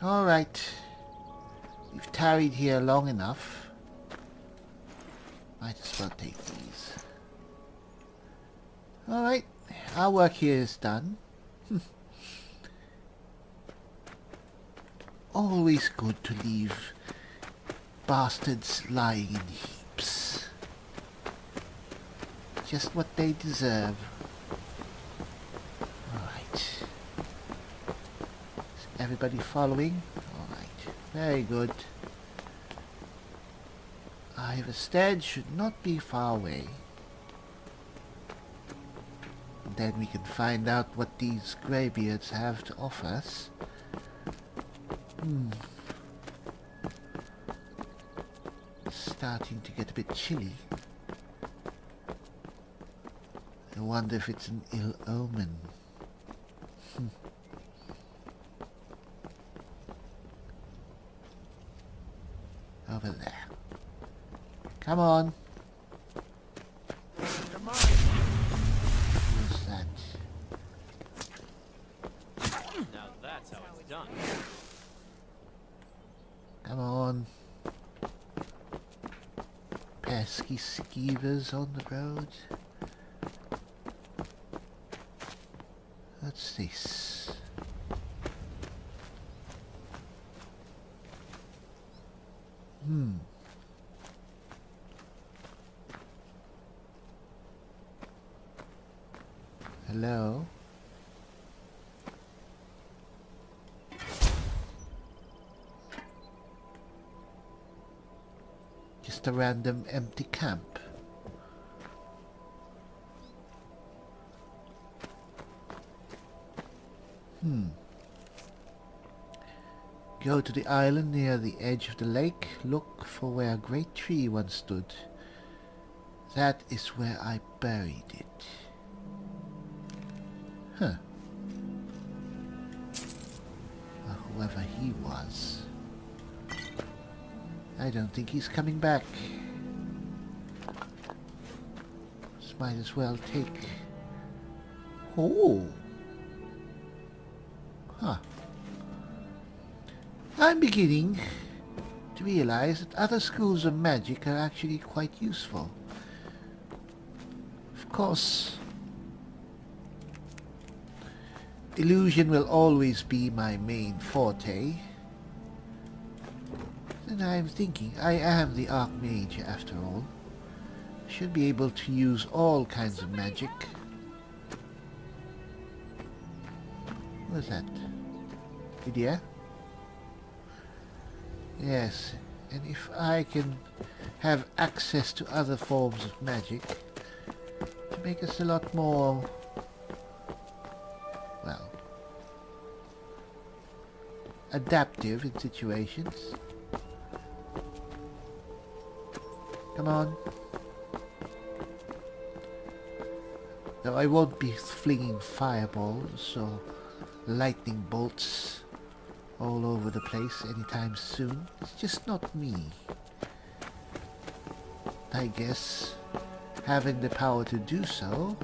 Alright. We've tarried here long enough. Might as well take these. Alright. Our work here is done. Always good to leave bastards lying in heaps. Just what they deserve. Alright. Is everybody following? Alright. Very good. Ivarstead should not be far away. And then we can find out what these Greybeards have to offer us. Starting to get a bit chilly. I wonder if it's an ill omen. Over there. Come on. Who's that? Now that's how it's done. Come on. Pesky skeevers on the road. What's this? Hello? Just a random empty camp. Go to the island near the edge of the lake. Look for where a great tree once stood. That is where I buried it. Huh. Or whoever he was. I don't think he's coming back. Just might as well take... Oh! Huh. I'm beginning to realize that other schools of magic are actually quite useful. Of course, illusion will always be my main forte. And I'm thinking, I am the Archmage after all. I should be able to use all kinds of magic. What's that? Idea? Yes, and if I can have access to other forms of magic, to make us a lot more, well, adaptive in situations. Come on. Though I won't be flinging fireballs or lightning bolts all over the place anytime soon. It's just not me. I guess having the power to do so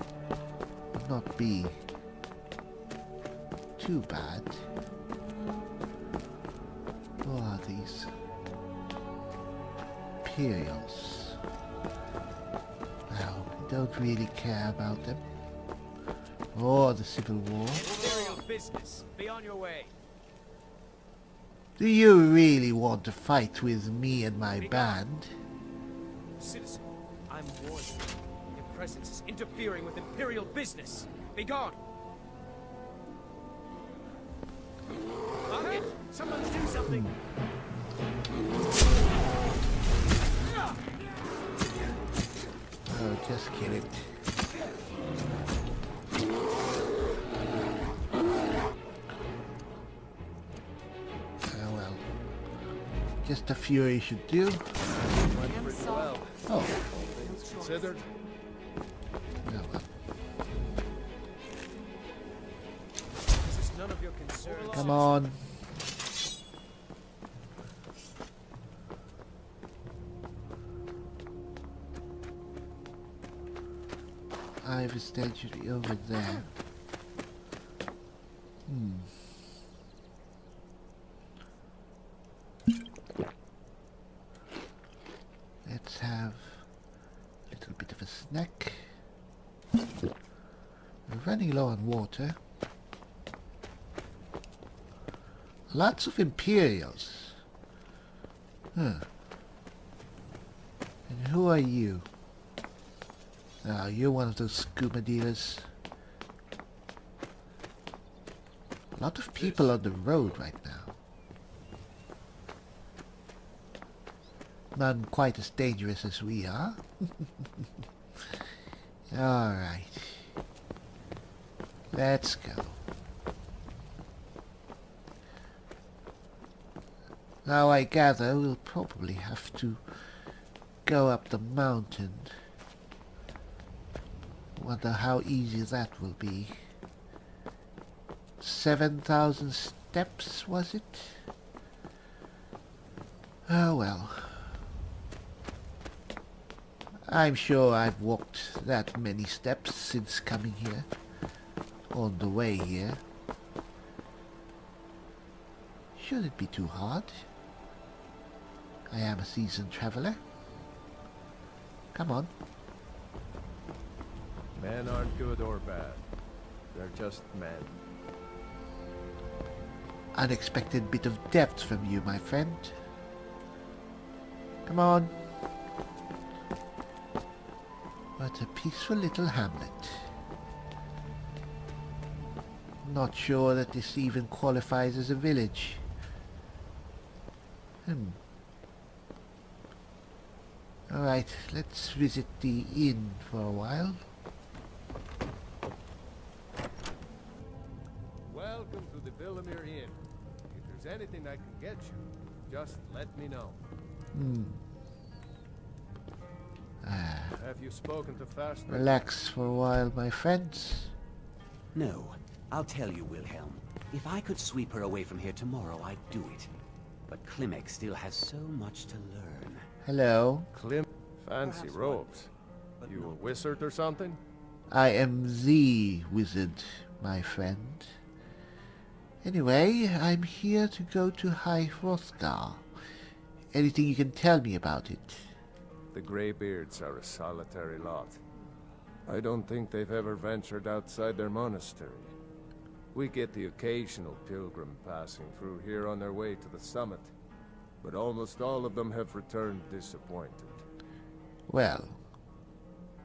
would not be too bad. What are these? Imperials. Well, I don't really care about them. Or the Civil War. Imperial business. Be on your way. Do you really want to fight with me and my band? Citizen, I'm warning you. Your presence is interfering with Imperial business. Be gone. Bucket, someone do something. Oh, just kill it. Oh well. Just a fury should do. Oh. Considered. Oh well. This is none of your concern. Come on. Ivarstead should be over there. running low on water. Lots of Imperials. Huh. And who are you? Oh, you're one of those scuba dealers. A lot of people on the road right now. None quite as dangerous as we are. Alright. Let's go. Now I gather we'll probably have to go up the mountain. Wonder how easy that will be. 7,000 steps, was it? Oh well. I'm sure I've walked that many steps since coming here. On the way here. Shouldn't be too hard. I am a seasoned traveler. Come on. Men aren't good or bad. They're just men. Unexpected bit of depth from you, my friend. Come on. What a peaceful little hamlet. Not sure that this even qualifies as a village. Alright, let's visit the inn for a while. Welcome to the Villamere Inn. If there's anything I can get you, just let me know. Have you spoken to Fast? Relax for a while, my friends. No, I'll tell you, Wilhelm. If I could sweep her away from here tomorrow, I'd do it. But Klimek still has so much to learn. Hello. Fancy robes. You a wizard or something? I am the wizard, my friend. Anyway, I'm here to go to High Hrothgar. Anything you can tell me about it? The Greybeards are a solitary lot. I don't think they've ever ventured outside their monastery. We get the occasional pilgrim passing through here on their way to the summit, but almost all of them have returned disappointed. Well,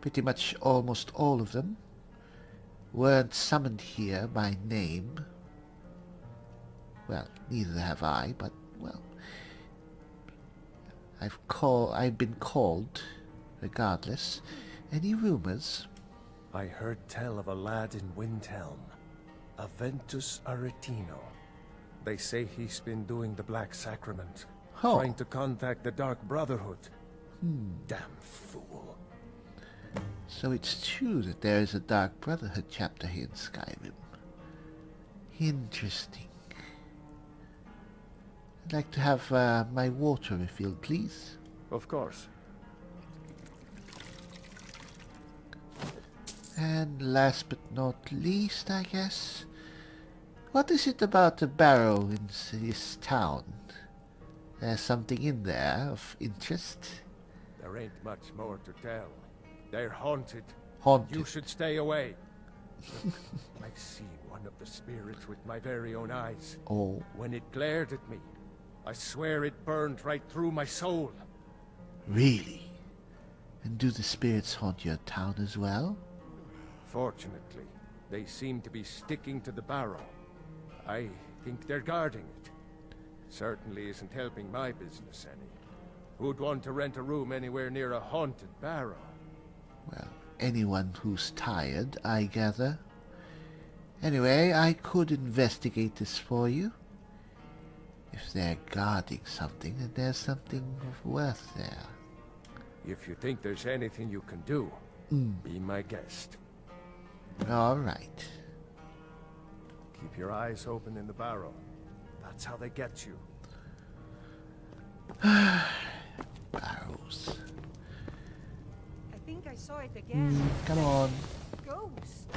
pretty much almost all of them weren't summoned here by name. Well, neither have I, but, well, I've been called, regardless. Any rumors? I heard tell of a lad in Windhelm, Aventus Aretino. They say he's been doing the Black Sacrament, trying to contact the Dark Brotherhood. Damn fool. So it's true that there is a Dark Brotherhood chapter here in Skyrim. Interesting. I'd like to have my water refilled, please. Of course. And last but not least, I guess, what is it about the barrow in this town? There's something in there of interest. There ain't much more to tell. They're haunted. Haunted. You should stay away. I've seen one of the spirits with my very own eyes. Oh. When it glared at me, I swear it burned right through my soul. Really? And do the spirits haunt your town as well? Fortunately, they seem to be sticking to the barrow. I think they're guarding it. Certainly isn't helping my business any. Who'd want to rent a room anywhere near a haunted barrow? Well, anyone who's tired, I gather. Anyway, I could investigate this for you. If they're guarding something, then there's something of worth there. If you think there's anything you can do, be my guest. All right. Keep your eyes open in the barrow. That's how they get you. Barrows. I think I saw it again. Come on. Ghost.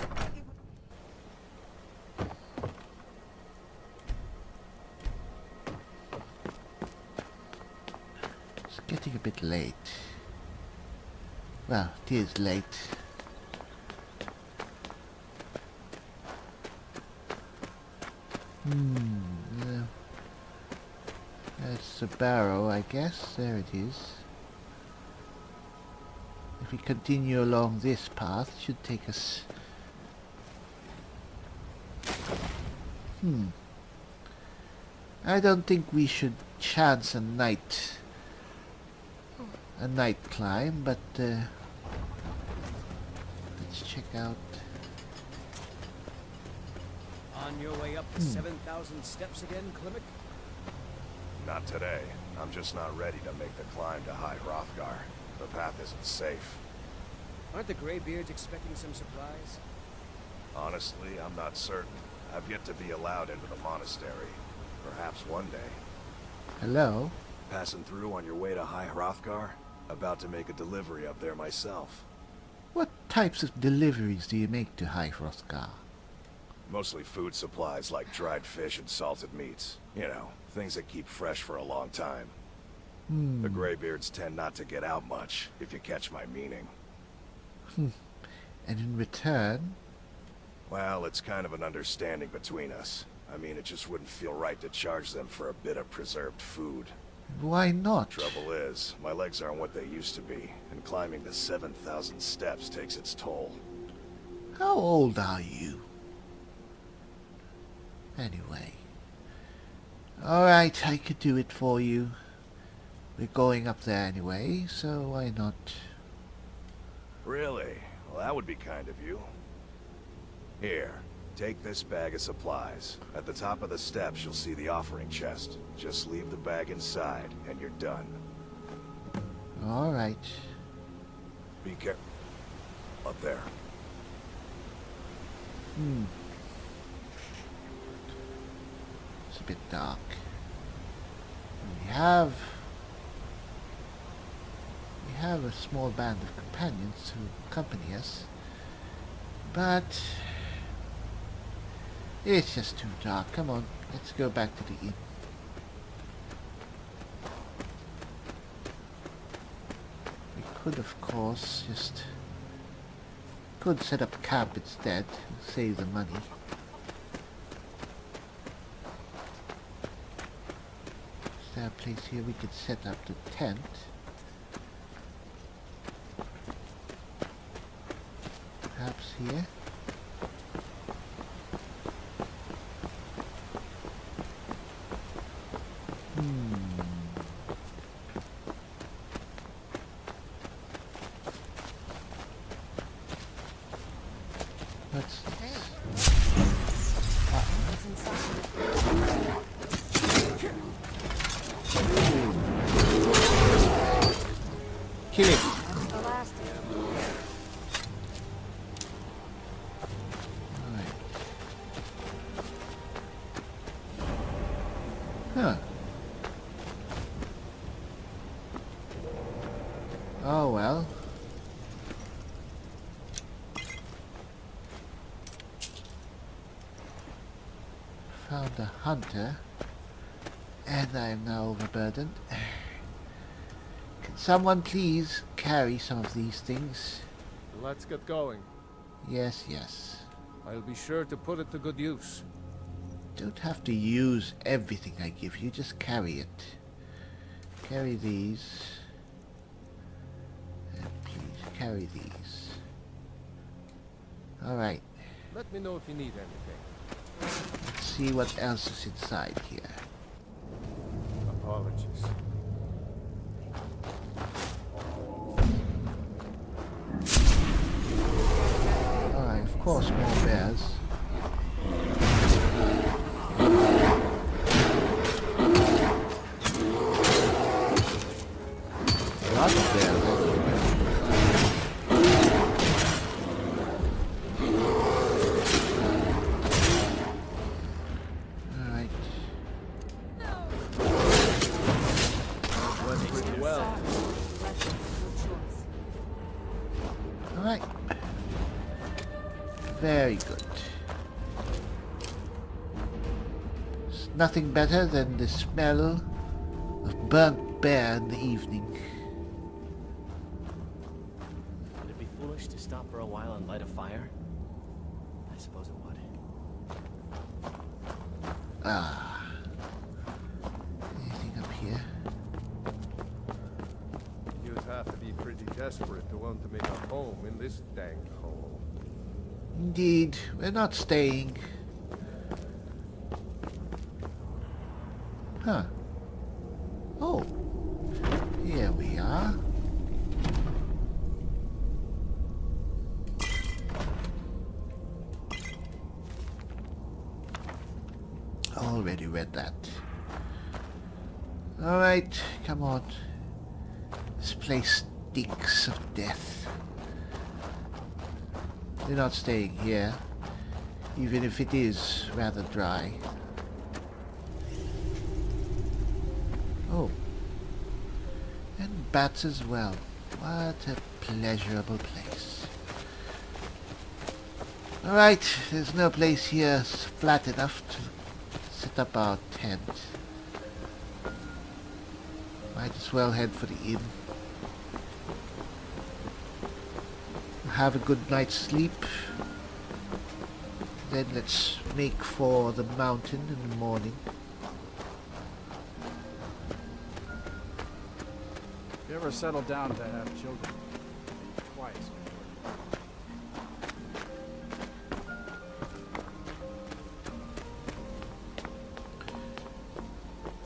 It's getting a bit late. Well, it is late. Yeah. That's the barrow, I guess. There it is. If we continue along this path, it should take us... I don't think we should chance a night climb, but let's check out. On your way up the 7,000 steps again, Klimek? Not today. I'm just not ready to make the climb to High Hrothgar. The path isn't safe. Aren't the Greybeards expecting some surprise? Honestly, I'm not certain. I've yet to be allowed into the monastery. Perhaps one day. Hello? Passing through on your way to High Hrothgar? About to make a delivery up there myself. What types of deliveries do you make to High Hrothgar? Mostly food supplies like dried fish and salted meats. You know, things that keep fresh for a long time. The Greybeards tend not to get out much, if you catch my meaning. And in return? Well, it's kind of an understanding between us. I mean, it just wouldn't feel right to charge them for a bit of preserved food. Why not? Trouble is, my legs aren't what they used to be, and climbing the 7,000 steps takes its toll. How old are you? Anyway. Alright, I could do it for you. We're going up there anyway, so why not? Really? Well, that would be kind of you. Here, take this bag of supplies. At the top of the steps, you'll see the offering chest. Just leave the bag inside, and you're done. Alright. Be careful. Up there. It's a bit dark. We have a small band of companions who accompany us, but it's just too dark. Come on, let's go back to the inn. We could, of course, could set up camp instead and save the money. Is there a place here we could set up the tent? Perhaps here? What's this? Kill it! The last Alright. Huh. Oh well. Found a hunter, and I am now overburdened. Can someone please carry some of these things? Let's get going. Yes, yes. I'll be sure to put it to good use. Don't have to use everything I give you, just carry it. Carry these. And please, carry these. Alright, Let me know if you need anything. let's see what else is inside here. Apologies. Alright, of course, more bears. A lot of bears. Alright. Went pretty well. Alright. Very good. It's nothing better than the smell of burnt bear in the evening. Would it be foolish to stop for a while and light a fire? I suppose it would. Ah. Anything up here? You'd have to be pretty desperate to want to make a home in this dank hole. Indeed, we're not staying. Huh. Oh. Here we are. Already read that. Alright, come on. This place stinks of death. We're not staying here, even if it is rather dry. Oh. And bats as well. What a pleasurable place. Alright, there's no place here flat enough to set up our tent. Might as well head for the inn. Have a good night's sleep. Then let's make for the mountain in the morning. You ever settle down to have children? Twice.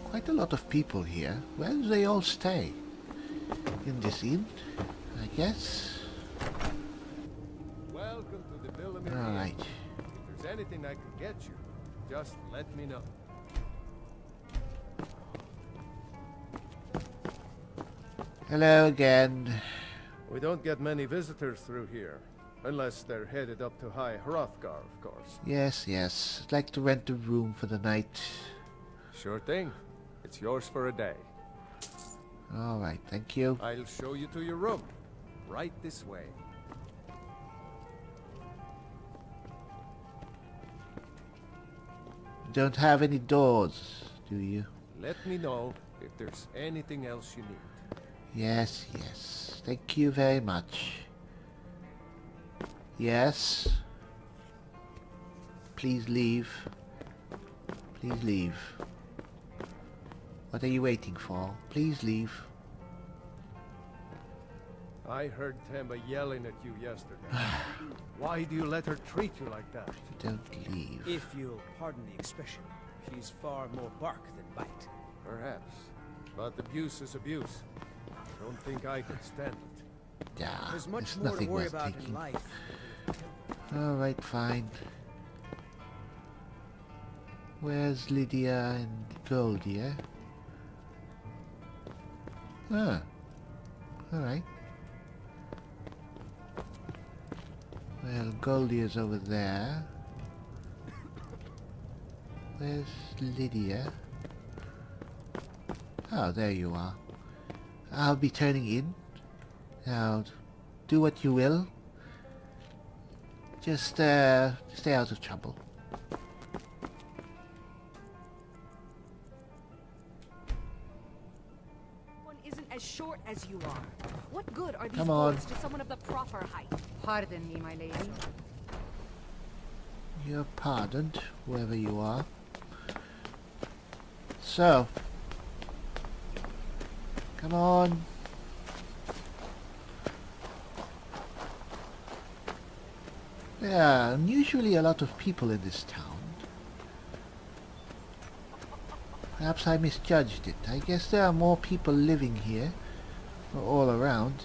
Quite a lot of people here. Where do they all stay? In this inn, I guess. Welcome to the Dunmer. Alright. If there's anything I can get you, just let me know. Hello again. We don't get many visitors through here, unless they're headed up to High Hrothgar, of course. Yes, yes. I'd like to rent a room for the night. Sure thing. It's yours for a day. Alright, thank you. I'll show you to your room. Right this way. Don't have any doors, do you? Let me know if there's anything else you need. Yes, yes. Thank you very much. Yes. Please leave. Please leave. What are you waiting for? Please leave. I heard Temba yelling at you yesterday. Why do you let her treat you like that? Don't leave. If you'll pardon the expression, she's far more bark than bite. Perhaps. But abuse is abuse. I don't think I could stand it. Yeah, There's much there's more to nothing worry worth about taking. in life. Alright, fine. Where's Lydia and Goldie, eh? Ah. Alright. Well, Goldie is over there. Where's Lydia? Oh, there you are. I'll be turning in. Now, do what you will. Just stay out of trouble. One isn't as short as you are. What good are these Come on. boards to someone of the proper height? Pardon me, my lady. You're pardoned, whoever you are. So, come on. There are unusually a lot of people in this town. Perhaps I misjudged it. I guess there are more people living here, or all around.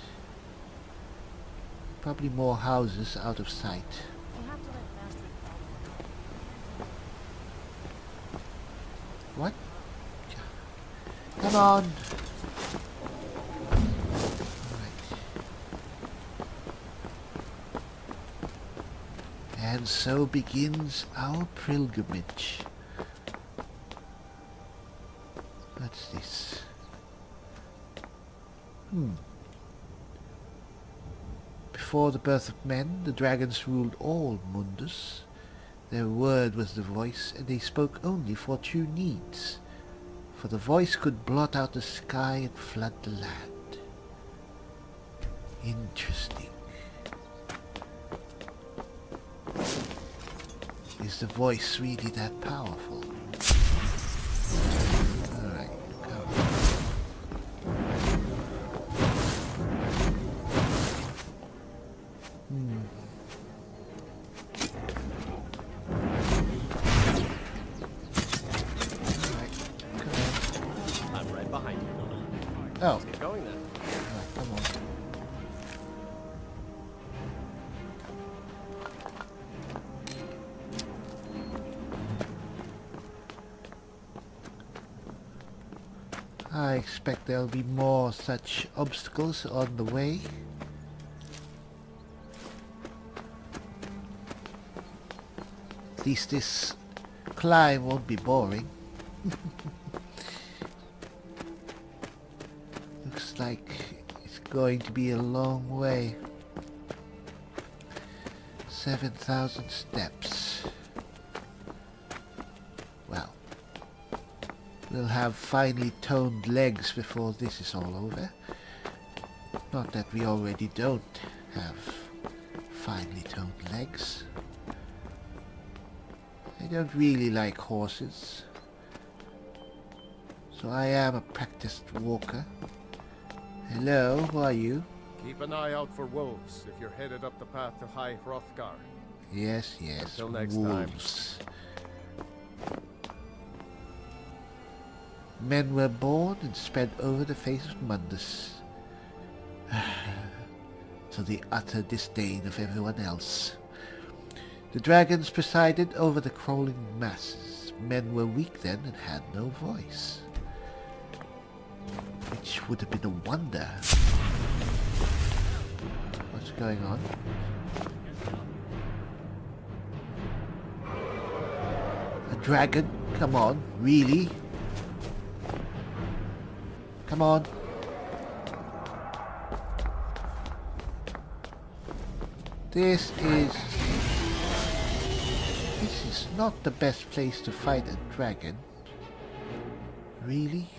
Probably more houses out of sight. You have to let Astrid What? Come on! Alright. And so begins our pilgrimage. What's this? Before the birth of men, the dragons ruled all Mundus. Their word was the voice, and they spoke only for true needs. For the voice could blot out the sky and flood the land. Interesting. Is the voice really that powerful? Oh. Let's get going then. Alright, come on. I expect there'll be more such obstacles on the way. At least this climb won't be boring. Looks like it's going to be a long way. 7,000 steps. Well, we'll have finely toned legs before this is all over. Not that we already don't have finely toned legs. I don't really like horses, so I am a practiced walker. Hello, who are you? Keep an eye out for wolves if you're headed up the path to High Hrothgar. Yes, yes, Until next time. wolves. Men were born and spread over the face of Mundus, to the utter disdain of everyone else. The dragons presided over the crawling masses. Men were weak then and had no voice, which would have been a wonder. What's going on? A dragon? Come on, really? Come on. This is not the best place to fight a dragon. Really?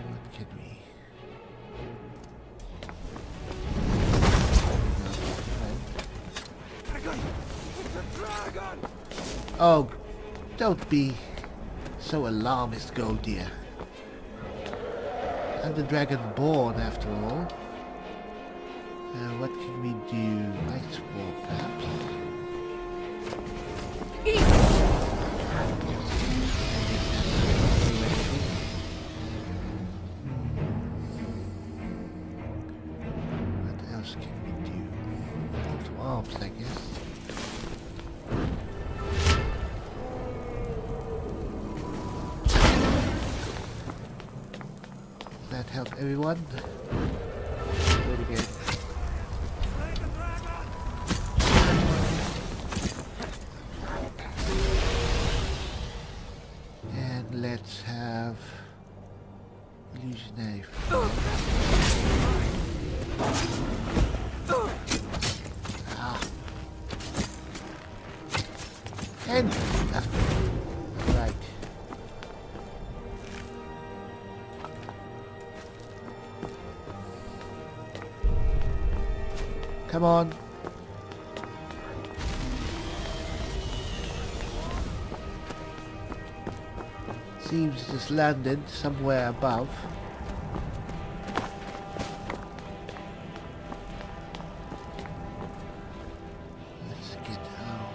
What can we... Oh, don't be so alarmist, Gold Deer. I'm the Dragonborn, after all. What can we do? Ice War, perhaps? What else can we do? Call to arms, I guess. Does that help everyone? Do it again. And let's have illusionary. Ah. And right. Come on. Seems just landed somewhere above. Let's get out.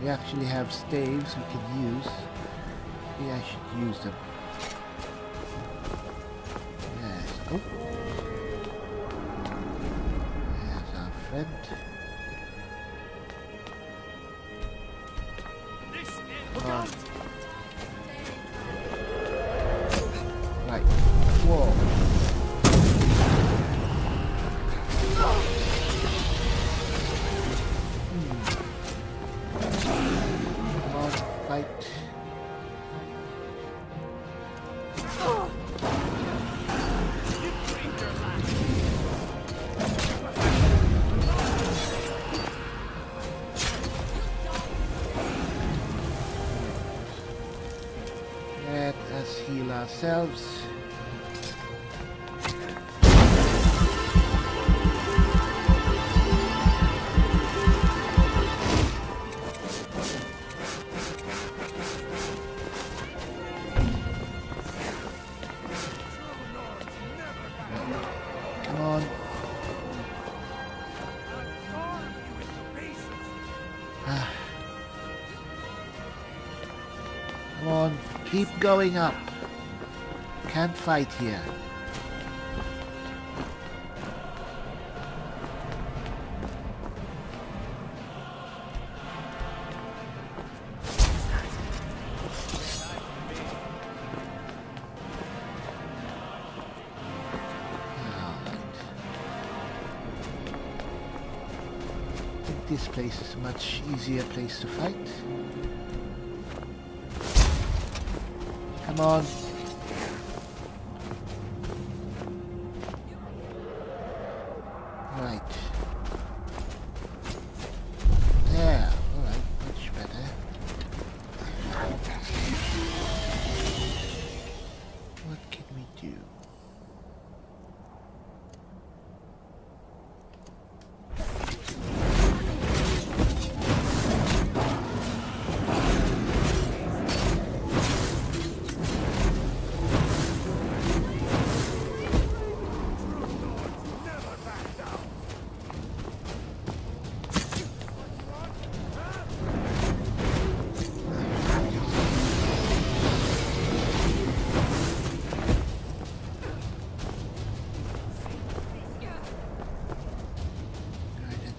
We actually have staves we can use. Maybe I should use them. Yes. Oh. There's our friend. Right. Whoa. Come on, fight. Let us heal ourselves. Come on. Come on, keep going up. Can't fight here. This place is a much easier place to fight. Come on. Right. There. Alright, much better. What can we do?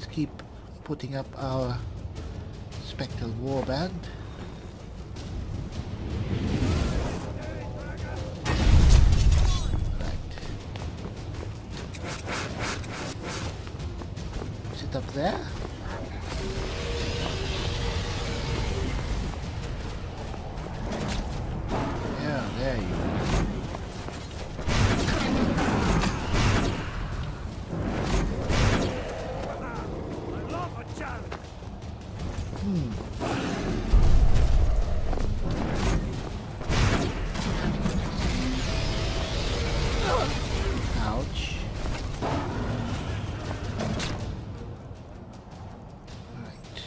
Keep putting up our spectral warband. Right. Is it up there? Yeah, there you go. Ouch. Right.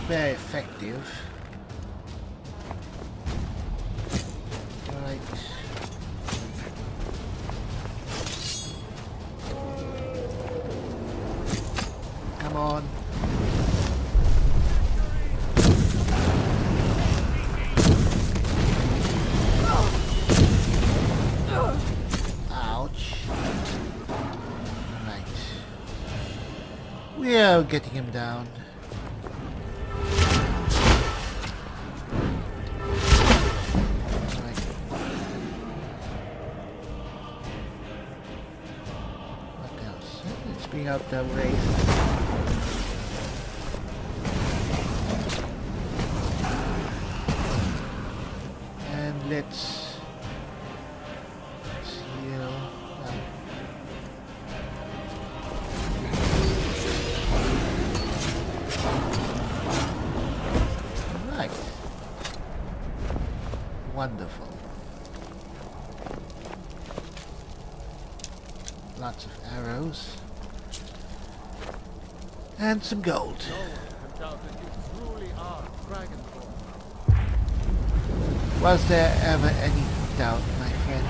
Very effective. Right. Come on. Ouch. Right. We are getting him down. Out that race. And let's heal. Right. Wonderful. Lots of arrows. And some gold. No one can doubt that you truly are Dragonborn. Was there ever any doubt, my friend?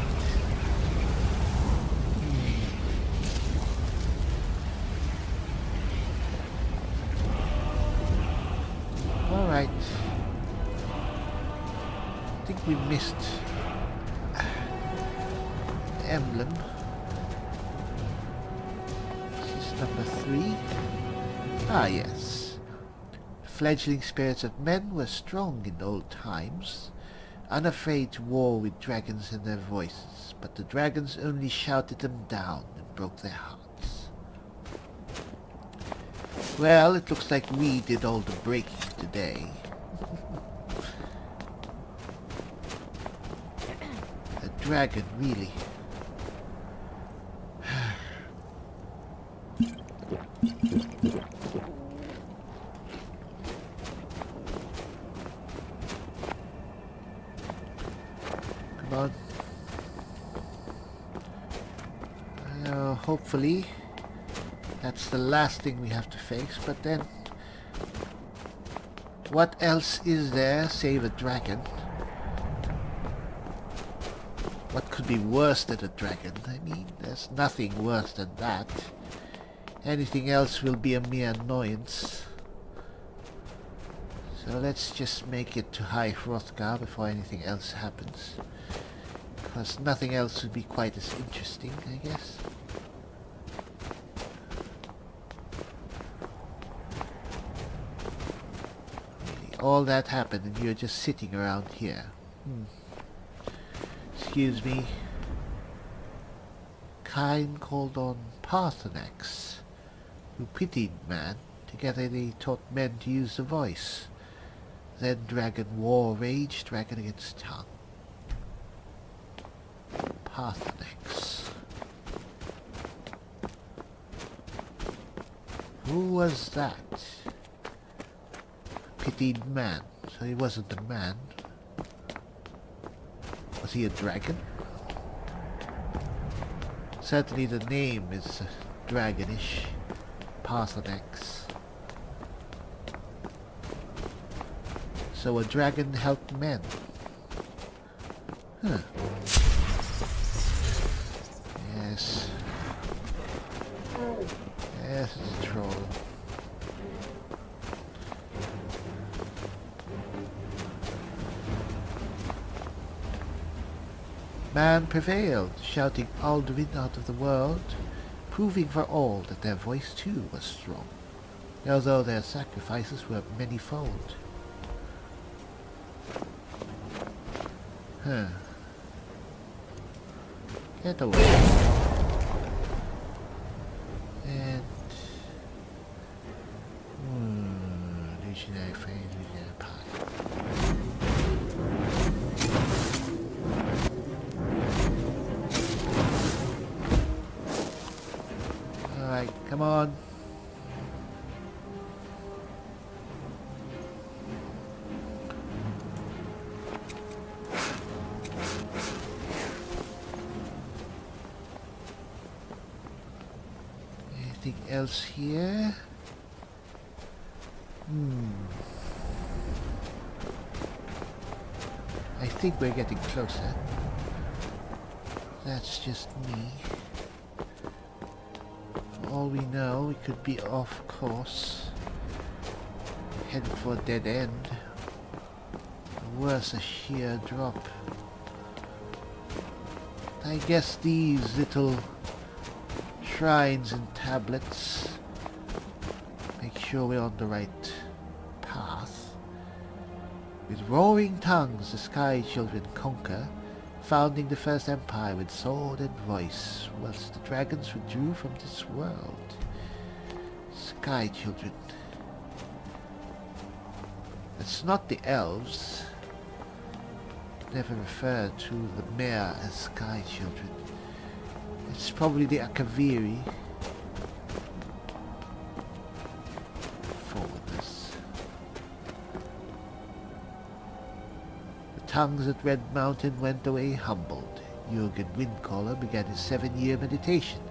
Alright. I think we missed the emblem. This is number 3. Ah, yes. Fledgling spirits of men were strong in old times, unafraid to war with dragons in their voices, but the dragons only shouted them down and broke their hearts. Well, it looks like we did all the breaking today. A dragon, really. Come on. Hopefully that's the last thing we have to face, but then what else is there save a dragon? What could be worse than a dragon? I mean, there's nothing worse than that. Anything else will be a mere annoyance. So let's just make it to High Hrothgar before anything else happens. Because nothing else would be quite as interesting, I guess. Really, all that happened and you're just sitting around here. Excuse me. Kine called on Parthenax, who pitied man. Together they taught men to use the voice. Then dragon war raged, dragon against tongue. Parthenax. Who was that? Pitied man. So he wasn't a man. Was he a dragon? Certainly the name is dragonish. Parthenax. So a dragon helped men. Huh. Yes. Yes, it's a troll. Man prevailed, shouting Alduin out of the world, proving for all that their voice too was strong, although their sacrifices were many-fold. Huh. Get away. And... Legionary phrase, legionary pie. Alright, come on. Anything else here? I think we're getting closer. That's just me. For all we know, we could be off course, headed for a dead end. Or worse, a sheer drop. I guess these little shrines and tablets make sure we're on the right path. With roaring tongues the Sky Children conquer, founding the first empire with sword and voice, whilst the dragons withdrew from this world. Sky Children. It's not the elves. Never referred to the mare as Sky Children. It's probably the Akaviri. Forwardness. The tongues at Red Mountain went away humbled. Jurgen Windcaller began his 7-year meditation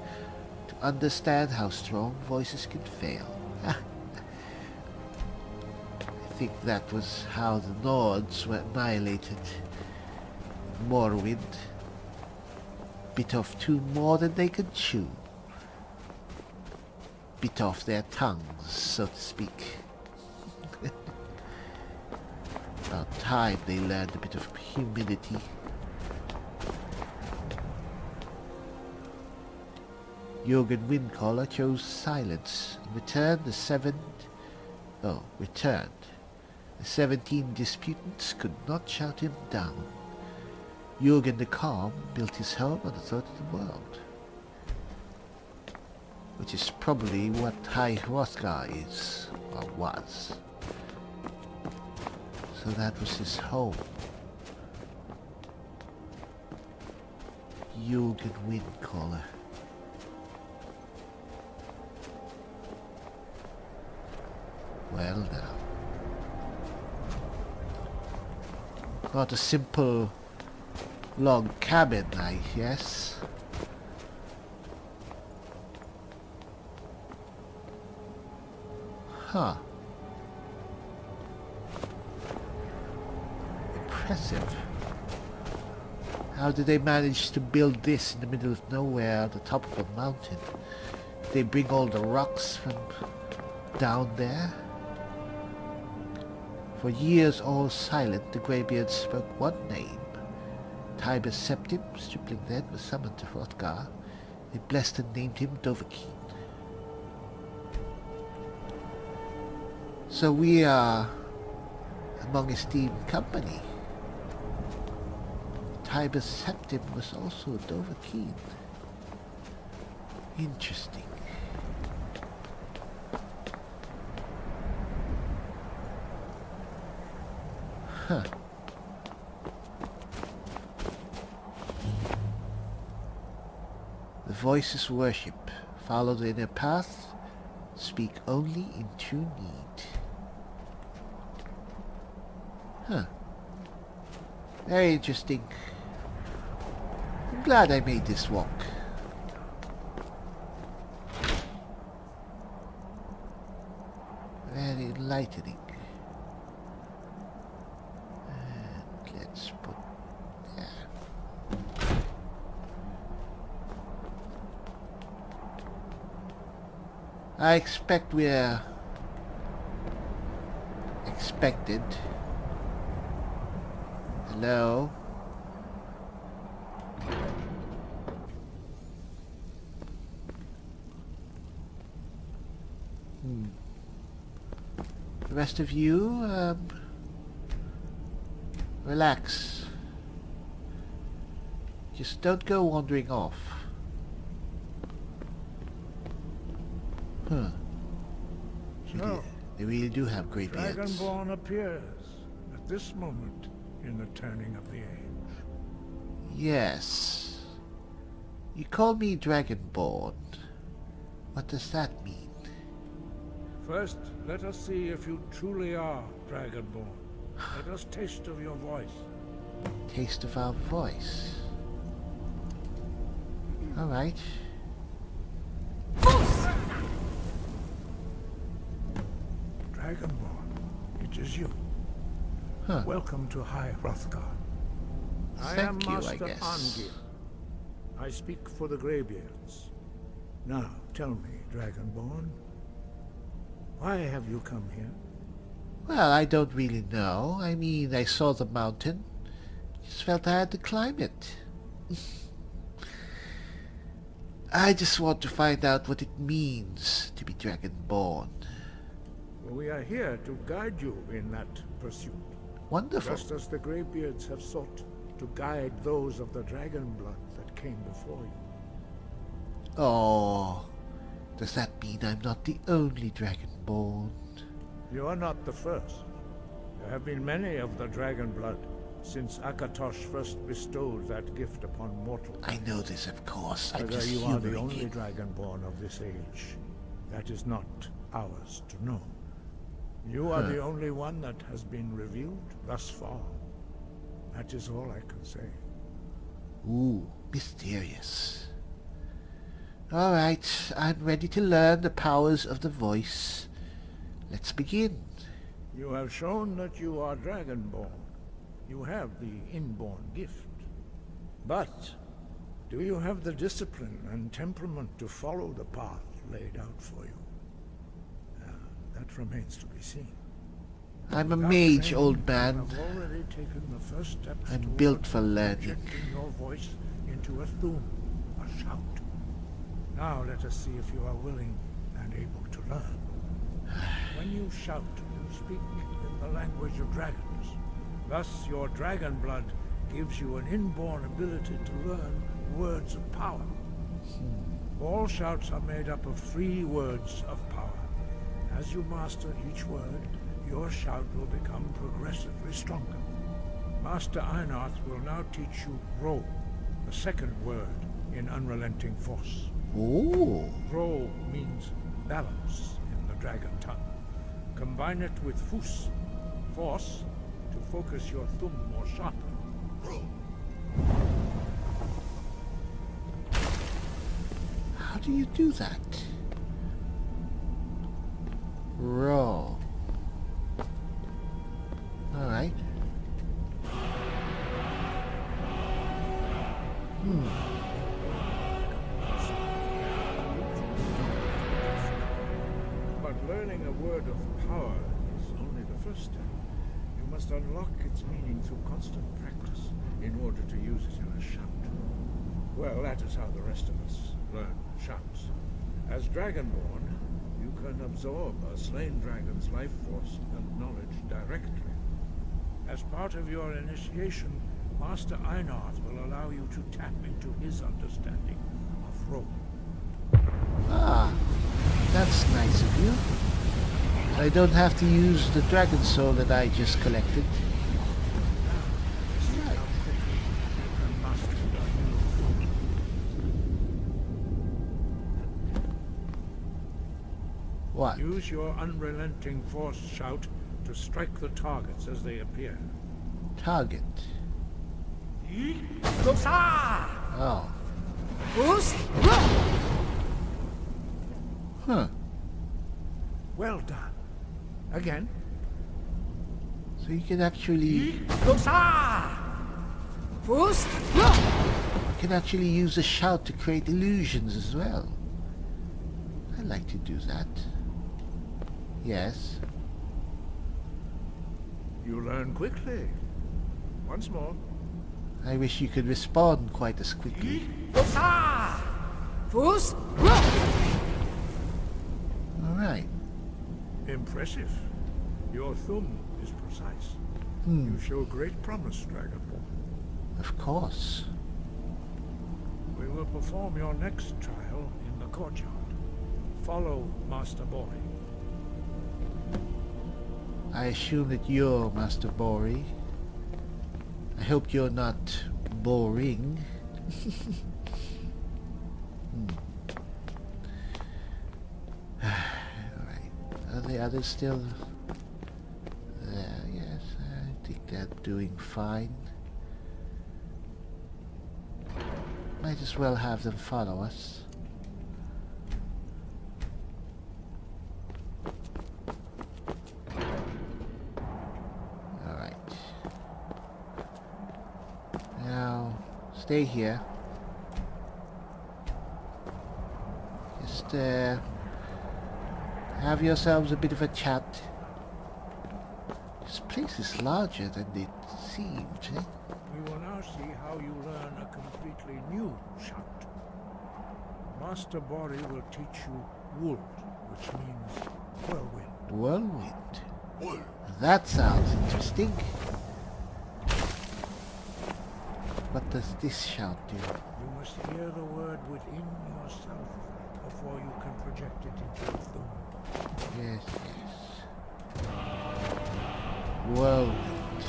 to understand how strong voices can fail. I think that was how the Nords were annihilated. Morrowind. Bit off 2 more than they could chew. Bit off their tongues, so to speak. About time they learned a bit of humility. Jurgen Windcaller chose silence and returned. The 17 disputants could not shout him down. Jurgen the Calm built his home on the thought of the world. Which is probably what High Hrothgar is, or was. So that was his home. Jurgen Windcaller. Well now. Not a simple Log cabin, I guess. Huh. Impressive. How did they manage to build this in the middle of nowhere at the top of a mountain? Did they bring all the rocks from down there? For years all silent, the Greybeards spoke one name. Tiber Septim, stripling then, was summoned to Hrothgar. They blessed and named him Dovahkiin. So we are among esteemed company. Tiber Septim was also Dovahkiin. Interesting. Huh. The voices worship. Follow the inner path. Speak only in true need. Huh. Very interesting. I'm glad I made this walk. Very enlightening. And let's put there. I expect we're expected. Hello? The rest of you, relax. Just don't go wandering off. Huh. So, They really do have great beards. Dragonborn appears at this moment in the turning of the age. Yes. You call me Dragonborn. What does that mean? First, let us see if you truly are Dragonborn. Let us taste of your voice. Taste of our voice. Alright. Dragonborn, it is you. Huh. Welcome to High Hrothgar. I am Thank you, I Master guess. Angir. I speak for the Greybeards. Now, tell me, Dragonborn, why have you come here? Well, I don't really know. I mean, I saw the mountain. Just felt I had to climb it. I just want to find out what it means to be Dragonborn. We are here to guide you in that pursuit. Wonderful. Just as the Greybeards have sought to guide those of the dragon blood that came before you. Oh, does that mean I'm not the only Dragonborn? You are not the first. There have been many of the dragon blood since Akatosh first bestowed that gift upon mortals. I know this, of course. I'm Whether just you are the humoring only you. dragonborn of this age, that is not ours to know. You are the only one that has been revealed thus far. That is all I can say. Ooh, mysterious. Alright, I'm ready to learn the powers of the voice. Let's begin. You have shown that you are dragonborn. You have the inborn gift. But do you have the discipline and temperament to follow the path laid out for you? That remains to be seen. I'm a Without mage, training, old man. You have already taken the first steps I'm toward built for learning. projecting your voice into a thum, a shout. Now let us see if you are willing and able to learn. When you shout, you speak in the language of dragons. Thus, your dragon blood gives you an inborn ability to learn words of power. All shouts are made up of 3 words of power. As you master each word, your shout will become progressively stronger. Master Einarth will now teach you Ro, the second word in Unrelenting Force. Ooh. Ro means balance in the dragon tongue. Combine it with Fus, force, to focus your thumb more sharply. How do you do that? Roll. Alright. But learning a word of power is only the first step. You must unlock its meaning through constant practice in order to use it in a shout. Well, that is how the rest of us learn shouts. As Dragonborn, you can absorb a slain dragon's life force and knowledge directly. As part of your initiation, Master Einarth will allow you to tap into his understanding of rope. Ah, that's nice of you. I don't have to use the dragon soul that I just collected. Right. What? Use your unrelenting force shout to strike the targets as they appear. Target. Oh. Huh. Well done. Again. So you can actually use a shout to create illusions as well. I'd like to do that. Yes. You learn quickly. Once more. I wish you could respond quite as quickly. Alright. Impressive. Your thumb is precise. Hmm. You show great promise, Dragonborn. Of course. We will perform your next trial in the courtyard. Follow Master Bori. I assume that you're Master Bori. I hope you're not boring. Alright. Are the others still there? Yes, I think they're doing fine. Might as well have them follow us. Alright. Now, stay here. Just have yourselves a bit of a chat. This place is larger than it seemed, eh? We will now see how you learn a completely new shout. Master Bori will teach you Wold, which means whirlwind. Whirlwind. That sounds interesting. What does this shout do? You must hear the word within yourself before you can project it into your thumb. Yes, yes. Whirlwind.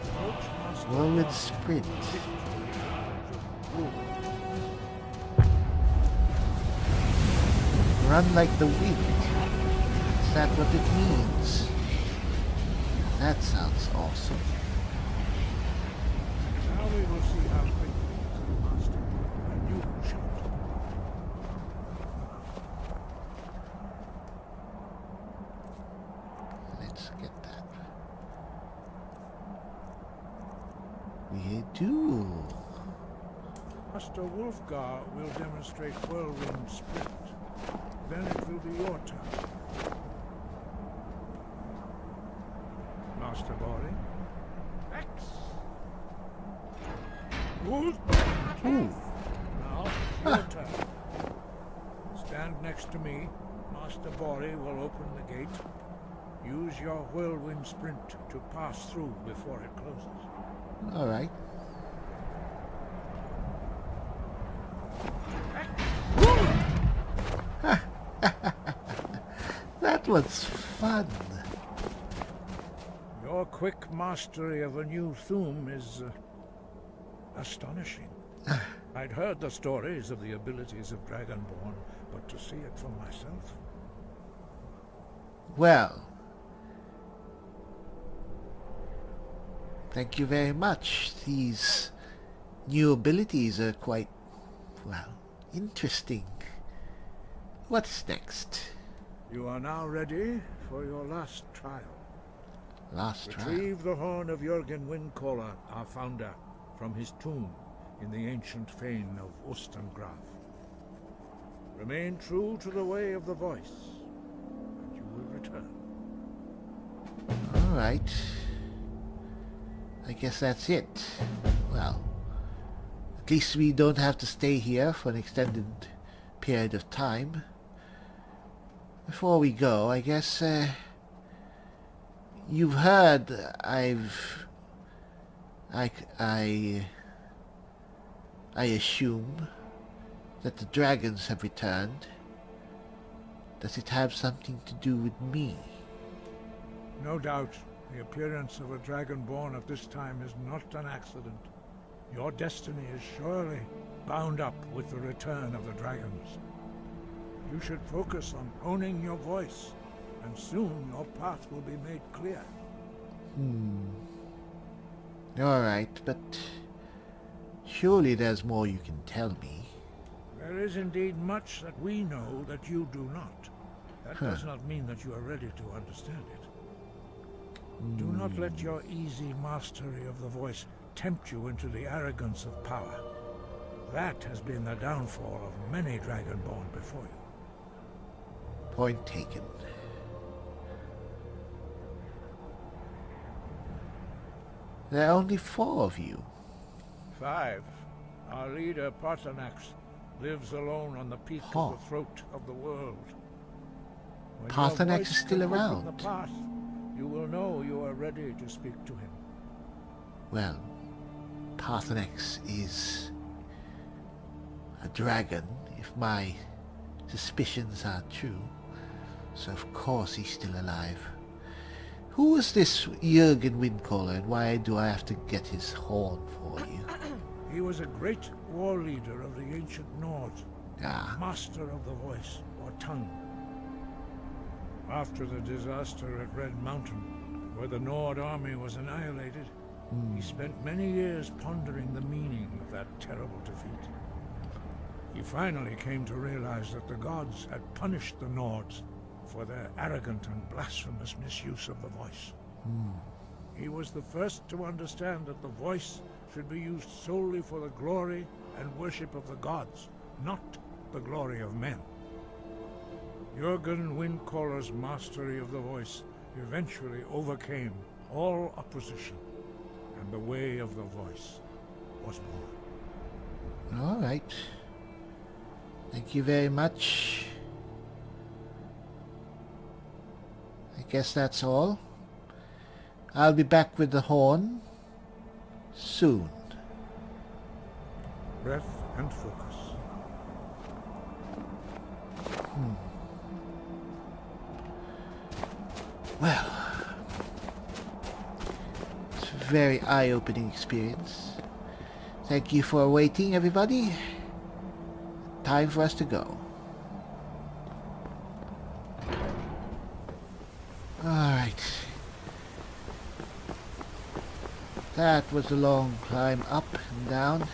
Approach Master Whirlwind Bori. sprint. Run like the wind. Is that what it means? That sounds awesome. Now we will see how quickly you can master a new shout. Let's get that. We do. Master Wulfgar will demonstrate whirlwind sprint. Then it will be your turn. Master Bori. X. Good. Ooh. Now, your turn. Stand next to me. Master Bori will open the gate. Use your whirlwind sprint to pass through before it closes. Alright. That was fun. Your quick mastery of a new thum is astonishing. I'd heard the stories of the abilities of Dragonborn, but to see it for myself. Well, thank you very much. These new abilities are quite, well, interesting. What's next? You are now ready for your last trial. Last trial. Retrieve the horn of Jürgen Windcaller, our founder, from his tomb in the ancient fane of Ostengraf. Remain true to the way of the voice, and you will return. Alright. I guess that's it. Well, at least we don't have to stay here for an extended period of time. Before we go, I guess, you've heard I assume that the dragons have returned. Does it have something to do with me? No doubt, the appearance of a dragonborn at this time is not an accident. Your destiny is surely bound up with the return of the dragons. You should focus on honing your voice, and soon your path will be made clear. Alright, but surely there's more you can tell me. There is indeed much that we know that you do not. That does not mean that you are ready to understand it. Do not let your easy mastery of the voice tempt you into the arrogance of power. That has been the downfall of many dragonborn before you. Point taken. There are only 4 of you. 5. Our leader, Paarthurnax, lives alone on the peak of the throat of the world. When your Paarthurnax voice is still can open around. the path, you will know you are ready to speak to him. Well, Paarthurnax is a dragon, if my suspicions are true. So of course he's still alive. Who is this Jürgen Windcaller, and why do I have to get his horn for you? He was a great war leader of the ancient Nords, master of the voice, or tongue. After the disaster at Red Mountain, where the Nord army was annihilated, he spent many years pondering the meaning of that terrible defeat. He finally came to realize that the gods had punished the Nords for their arrogant and blasphemous misuse of the voice. He was the first to understand that the voice should be used solely for the glory and worship of the gods, not the glory of men. Jürgen Windcaller's mastery of the voice eventually overcame all opposition, and the way of the voice was born. All right. Thank you very much. I guess that's all. I'll be back with the horn soon. Breath and focus. Well, it's a very eye-opening experience. Thank you for waiting, everybody. Time for us to go. Alright. That was a long climb up and down.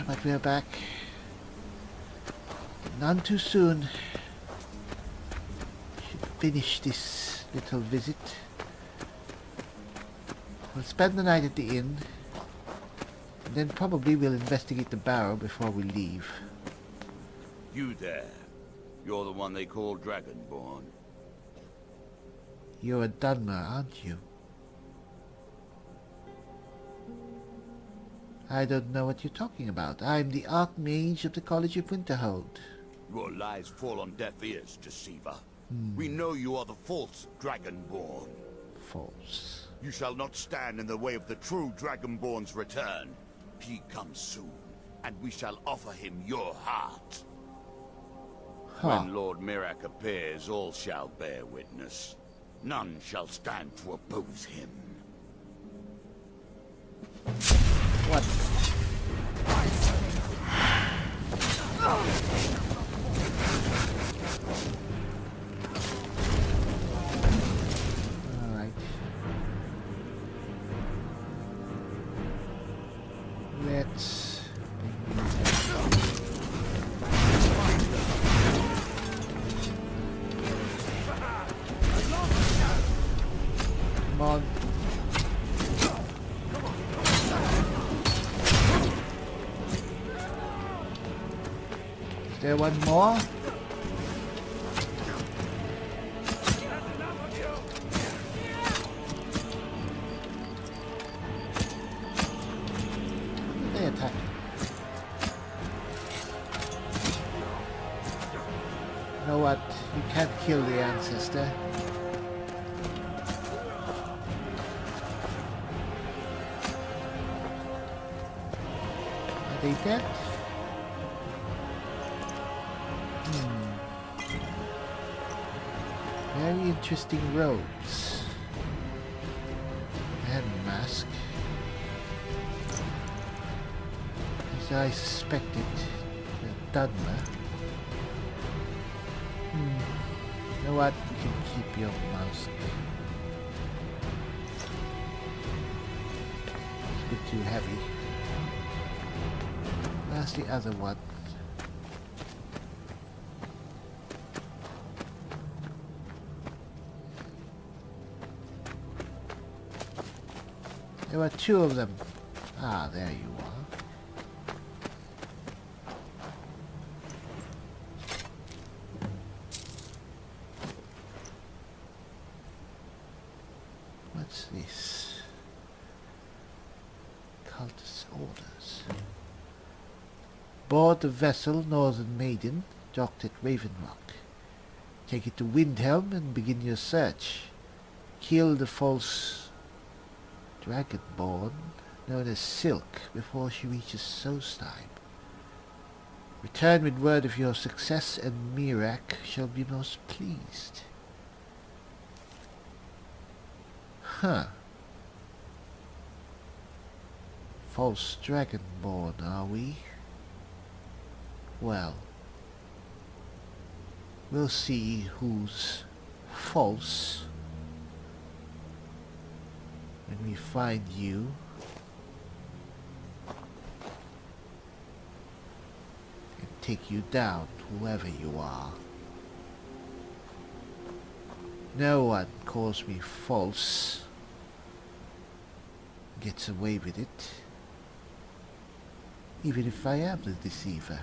But we're back. None too soon. Should finish this little visit. We'll spend the night at the inn. And then probably we'll investigate the barrow before we leave. You there. You're the one they call Dragonborn. You're a Dunmer, aren't you? I don't know what you're talking about. I'm the Archmage of the College of Winterhold. Your lies fall on deaf ears, Deceiver. We know you are the false Dragonborn. False. You shall not stand in the way of the true Dragonborn's return. He comes soon, and we shall offer him your heart. When Lord Mirak appears, all shall bear witness. None shall stand to oppose him. What? Alright. Let's... there one more? They attack. You know what? You can't kill the ancestor. Are they dead? Very interesting robes. And mask. As I suspected, Dunmer. You know what? You can keep your mask. It's a bit too heavy. That's the other one. There were two of them. Ah, there you are. What's this? Cultist orders. Board the vessel Northern Maiden, docked at Raven Rock. Take it to Windhelm and begin your search. Kill the false Dragonborn, known as Silk, before she reaches Solstheim. Return with word of your success, and Mirak shall be most pleased. Huh. False Dragonborn, are we? Well, we'll see who's false when we find you. And take you down, whoever you are. No one calls me false. Gets away with it. Even if I am the deceiver.